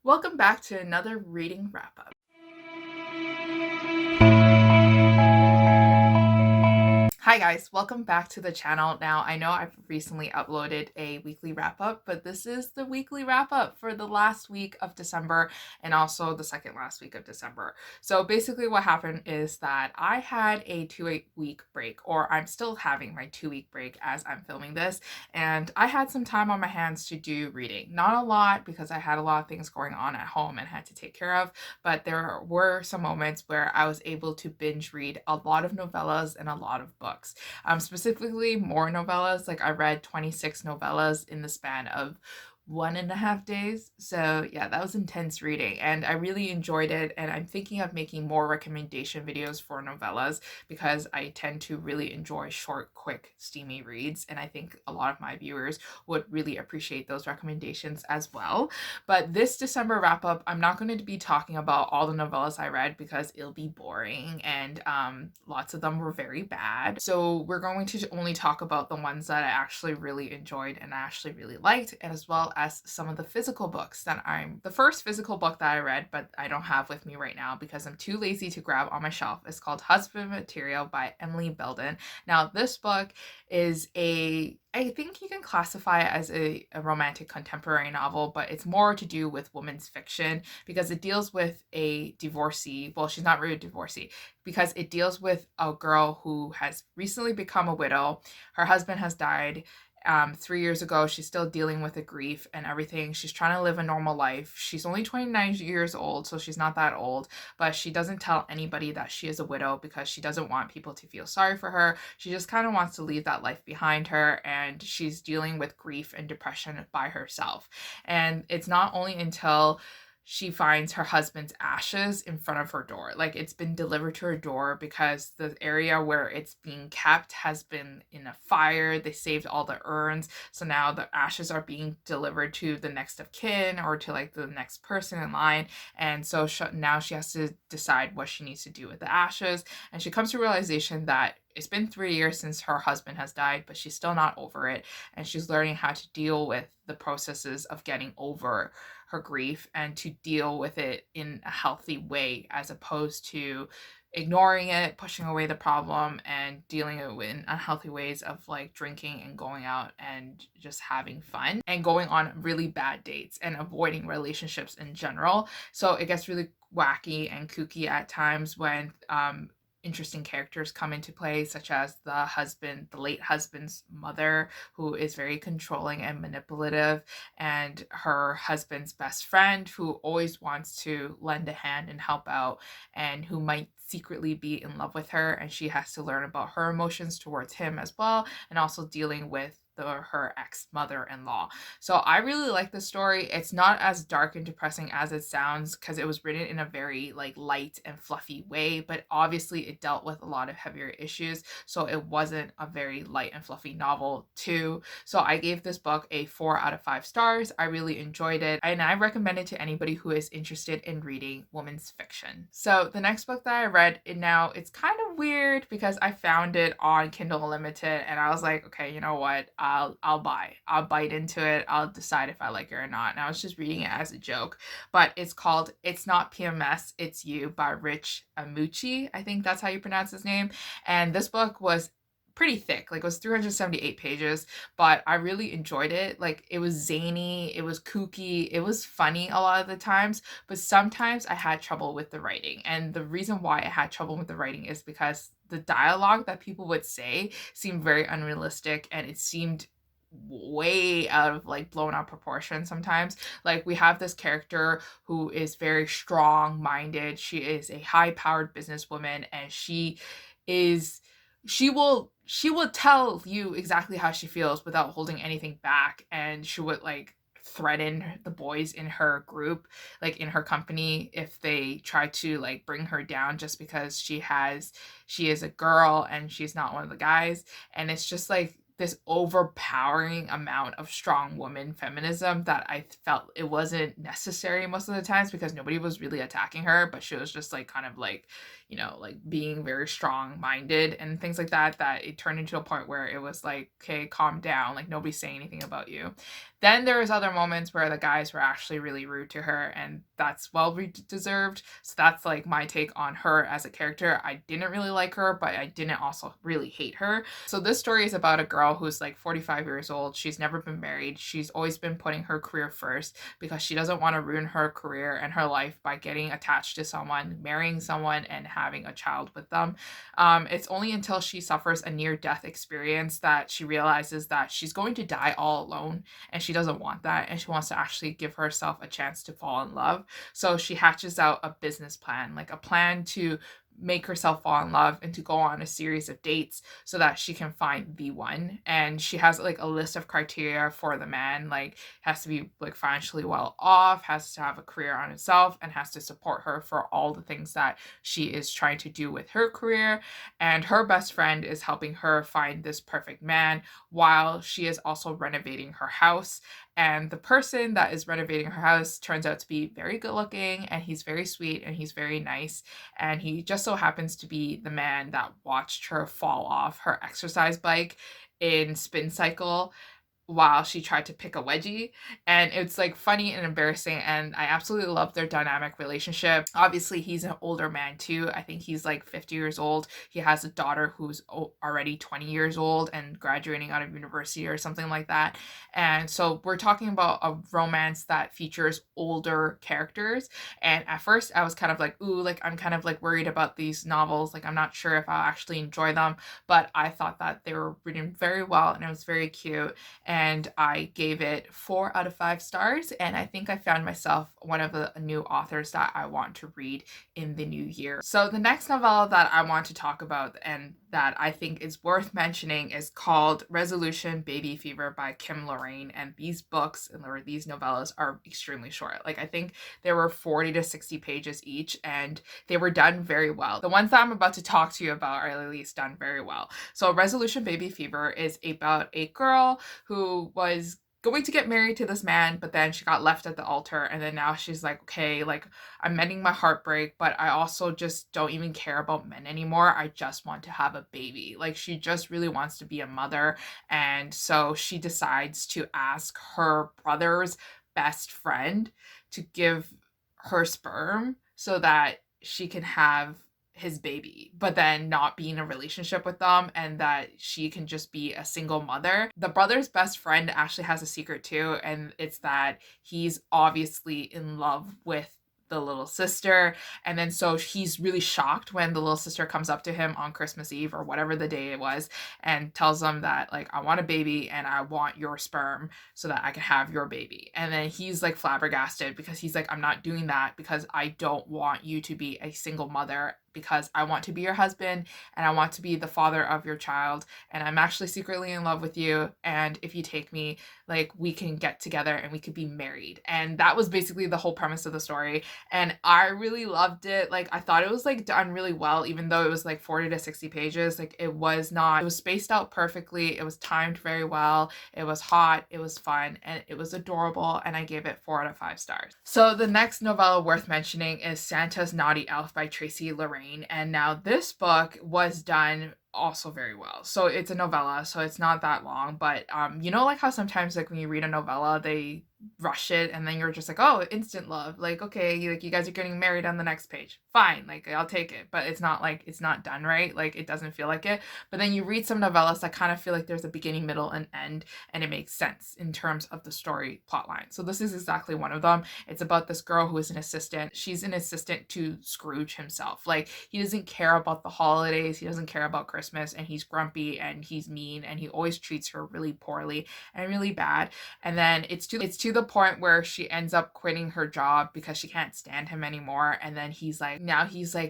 Welcome back to another reading wrap up. Hi guys, welcome back to the channel. Now, I know I've recently uploaded a weekly wrap up, but this is the weekly wrap up for the last week of December and also the second last week of December. So basically what happened is that I had a 2 week break, or I'm still having my 2 week break as I'm filming this, and I had some time on my hands to do reading. Not a lot because I had a lot of things going on at home and had to take care of, but there were some moments where I was able to binge read a lot of novellas and a lot of books. Specifically more novellas. Like I read 26 novellas in the span of 1.5 days. So yeah, that was intense reading and I really enjoyed it, and I'm thinking of making more recommendation videos for novellas because I tend to really enjoy short, quick, steamy reads, and I think a lot of my viewers would really appreciate those recommendations as well. But this December wrap up, I'm not going to be talking about all the novellas I read because it'll be boring, and lots of them were very bad. So we're going to only talk about the ones that I actually really enjoyed and I actually really liked, and as well as some of the physical books that the first physical book that I read, but I don't have with me right now because I'm too lazy to grab on my shelf, is called Husband Material by Emily Belden. Now, this book is I think you can classify it as a romantic contemporary novel, but it's more to do with women's fiction because it deals with a divorcee. Well, she's not really a divorcee because it deals with a girl who has recently become a widow. Her husband has died 3 years ago. She's still dealing with the grief and everything. She's trying to live a normal life. She's only 29 years old, so she's not that old, but she doesn't tell anybody that she is a widow because she doesn't want people to feel sorry for her. She just kind of wants to leave that life behind her, and she's dealing with grief and depression by herself. And it's not only until she finds her husband's ashes in front of her door. Like, it's been delivered to her door because the area where it's being kept has been in a fire. They saved all the urns. So now the ashes are being delivered to the next of kin or to like the next person in line. And so now she has to decide what she needs to do with the ashes. And she comes to a realization that it's been 3 years since her husband has died, but she's still not over it. And she's learning how to deal with the processes of getting over her grief and to deal with it in a healthy way, as opposed to ignoring it, pushing away the problem, and dealing it in unhealthy ways of like drinking and going out and just having fun and going on really bad dates and avoiding relationships in general. So it gets really wacky and kooky at times when interesting characters come into play, such as the late husband's mother, who is very controlling and manipulative, and her husband's best friend, who always wants to lend a hand and help out, and who might secretly be in love with her, and she has to learn about her emotions towards him as well, and also dealing with her ex-mother-in-law. So I really like the story. It's not as dark and depressing as it sounds because it was written in a very like light and fluffy way, but obviously it dealt with a lot of heavier issues, so it wasn't a very light and fluffy novel too. So I gave this book a 4 out of 5 stars. I really enjoyed it, and I recommend it to anybody who is interested in reading women's fiction. So the next book that I read, it's kind of weird because I found it on Kindle Unlimited and I was like, okay, you know what, I'll bite into it. I'll decide if I like it or not. And I was just reading it as a joke, but it's called It's Not PMS, It's You by Rich Amuchi. I think that's how you pronounce his name. And this book was pretty thick. Like, it was 378 pages, but I really enjoyed it. Like, it was zany, it was kooky, it was funny a lot of the times, but sometimes I had trouble with the writing. And the reason why I had trouble with the writing is because the dialogue that people would say seemed very unrealistic, and it seemed way out of like blown out proportion sometimes. Like, we have this character who is very strong minded. She is a high powered businesswoman, and is she will tell you exactly how she feels without holding anything back, and she would like threaten the boys in her group, like in her company, if they try to like bring her down just because she is a girl and she's not one of the guys. And it's just like this overpowering amount of strong woman feminism that I felt it wasn't necessary most of the times, because nobody was really attacking her, but she was just like kind of like, you know, like being very strong minded and things like that, that it turned into a point where it was like, okay, calm down, like nobody's saying anything about you. Then there was other moments where the guys were actually really rude to her, and that's well deserved. So that's like my take on her as a character. I didn't really like her, but I didn't also really hate her. So this story is about a girl who's like 45 years old. She's never been married. She's always been putting her career first because she doesn't want to ruin her career and her life by getting attached to someone, marrying someone, and having a child with them. It's only until she suffers a near-death experience that she realizes that she's going to die all alone, and she doesn't want that, and she wants to actually give herself a chance to fall in love. So she hatches out a business plan, like a plan to make herself fall in love and to go on a series of dates so that she can find the one. And she has like a list of criteria for the man, like has to be like financially well off, has to have a career on himself, and has to support her for all the things that she is trying to do with her career. And her best friend is helping her find this perfect man while she is also renovating her house. And the person that is renovating her house turns out to be very good looking, and he's very sweet, and he's very nice. And he just so happens to be the man that watched her fall off her exercise bike in spin cycle while she tried to pick a wedgie. And it's like funny and embarrassing, and I absolutely love their dynamic relationship. Obviously he's an older man too. I think he's like 50 years old. He has a daughter who's already 20 years old and graduating out of university or something like that. And so we're talking about a romance that features older characters. And at first I was kind of like, ooh, like I'm kind of like worried about these novels, like I'm not sure if I'll actually enjoy them. But I thought that they were written very well, and it was very cute, and I gave it 4 out of 5 stars. And I think I found myself one of the new authors that I want to read in the new year. So the next novella that I want to talk about and that I think is worth mentioning is called Resolution Baby Fever by Kim Lorraine. And these books, or these novellas, are extremely short. Like I think there were 40 to 60 pages each, and they were done very well. The ones that I'm about to talk to you about are at least done very well. So Resolution Baby Fever is about a girl who was going to get married to this man, but then she got left at the altar, and then now she's like, okay, like I'm mending my heartbreak, but I also just don't even care about men anymore. I just want to have a baby. Like she just really wants to be a mother. And so she decides to ask her brother's best friend to give her sperm so that she can have his baby, but then not be in a relationship with them, and that she can just be a single mother. The brother's best friend actually has a secret too, and it's that he's obviously in love with the little sister. And then so he's really shocked when the little sister comes up to him on Christmas Eve or whatever the day it was and tells him that like, I want a baby and I want your sperm so that I can have your baby. And then he's like flabbergasted because he's like, I'm not doing that because I don't want you to be a single mother, because I want to be your husband and I want to be the father of your child, and I'm actually secretly in love with you, and if you take me, like we can get together and we could be married. And that was basically the whole premise of the story, and I really loved it. Like I thought it was like done really well, even though it was like 40 to 60 pages. Like it was spaced out perfectly, it was timed very well, it was hot, it was fun, and it was adorable, and I gave it 4 out of 5 stars. So the next novella worth mentioning is Santa's Naughty Elf by Tracy Lorraine. And now this book was done also very well. So it's a novella, so it's not that long, but you know, like how sometimes like when you read a novella they rush it and then you're just like, oh, instant love, like okay, like you guys are getting married on the next page, fine, like I'll take it. But it's not like, it's not done right, like it doesn't feel like it. But then you read some novellas that kind of feel like there's a beginning, middle, and end, and it makes sense in terms of the story plotline. So this is exactly one of them. It's about this girl who is an assistant. She's an assistant to Scrooge himself. Like he doesn't care about the holidays, he doesn't care about Christmas, and he's grumpy and he's mean and he always treats her really poorly and really bad. And then it's to the point where she ends up quitting her job because she can't stand him anymore. And then he's like,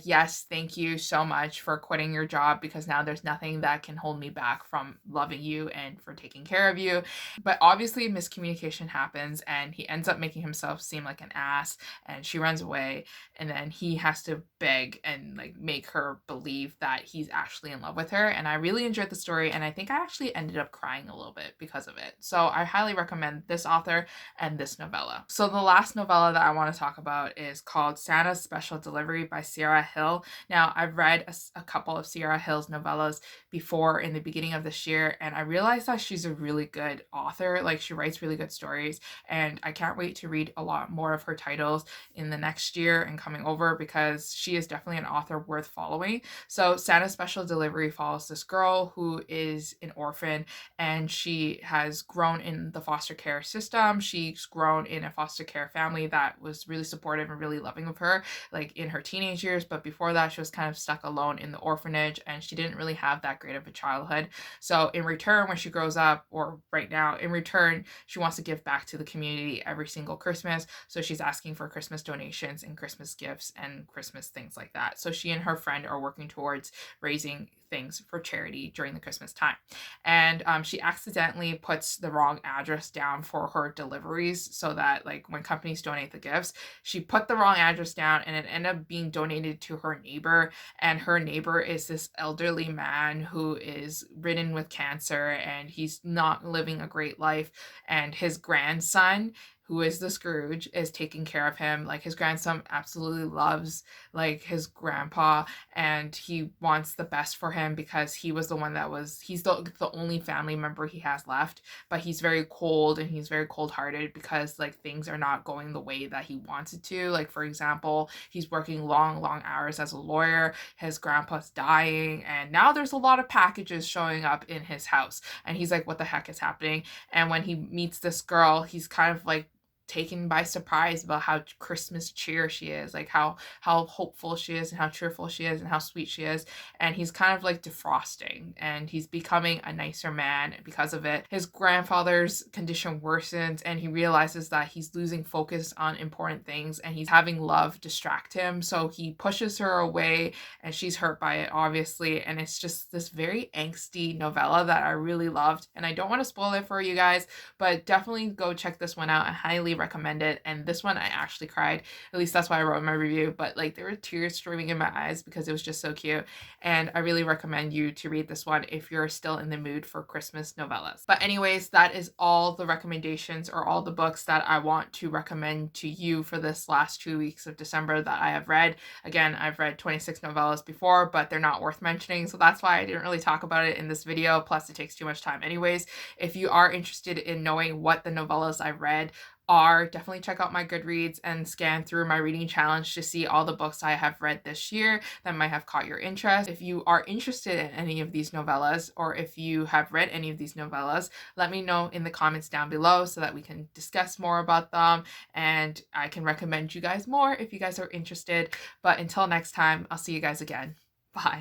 yes, thank you so much for quitting your job, because now there's nothing that can hold me back from loving you and for taking care of you. But obviously miscommunication happens, and he ends up making himself seem like an ass, and she runs away, and then he has to beg and like make her believe that he's actually in love with her, and I really enjoyed the story, and I think I actually ended up crying a little bit because of it. So I highly recommend this author and this novella. So the last novella that I want to talk about is called Santa's Special Delivery by Sierra Hill. Now, I've read a couple of Sierra Hill's novellas before in the beginning of this year, and I realized that she's a really good author. Like, she writes really good stories, and I can't wait to read a lot more of her titles in the next year and coming over, because she is definitely an author worth following. So Santa's Special Delivery follows this girl who is an orphan, and she has grown in the foster care system. She's grown in a foster care family that was really supportive and really loving of her, like in her teenage years. But before that, she was kind of stuck alone in the orphanage, and she didn't really have that great of a childhood. So in return, when she grows up, or right now, in return, she wants to give back to the community every single Christmas. So she's asking for Christmas donations and Christmas gifts and Christmas things like that. So she and her friend are working towards raising things for charity during the Christmas time. And she accidentally puts the wrong address down for her deliveries, so that like when companies donate the gifts, she put the wrong address down, and it ended up being donated to her neighbor. And her neighbor is this elderly man who is ridden with cancer, and he's not living a great life. And his grandson, who is the Scrooge, is taking care of him. Like, his grandson absolutely loves like his grandpa, and he wants the best for him, because he was the one that was, he's the only family member he has left. But he's very cold, and he's very cold-hearted, because like things are not going the way that he wants it to. Like, for example, he's working long hours as a lawyer, his grandpa's dying, and now there's a lot of packages showing up in his house, and he's like, what the heck is happening? And when he meets this girl, he's kind of like taken by surprise about how Christmas cheer she is, like how hopeful she is, and how cheerful she is, and how sweet she is. And he's kind of like defrosting, and he's becoming a nicer man because of it. His grandfather's condition worsens, and he realizes that he's losing focus on important things, and he's having love distract him. So he pushes her away, and she's hurt by it, obviously. And it's just this very angsty novella that I really loved. And I don't want to spoil it for you guys, but definitely go check this one out. I highly recommend it. And this one, I actually cried. At least that's why I wrote in my review. But like, there were tears streaming in my eyes because it was just so cute. And I really recommend you to read this one if you're still in the mood for Christmas novellas. But anyways, that is all the recommendations, or all the books that I want to recommend to you for this last 2 weeks of December that I have read. Again, I've read 26 novellas before, but they're not worth mentioning. So that's why I didn't really talk about it in this video. Plus, it takes too much time anyways. If you are interested in knowing what the novellas I read are, definitely check out my Goodreads and scan through my reading challenge to see all the books I have read this year that might have caught your interest. If you are interested in any of these novellas, or if you have read any of these novellas, let me know in the comments down below so that we can discuss more about them, and I can recommend you guys more if you guys are interested. But until next time, I'll see you guys again. Bye.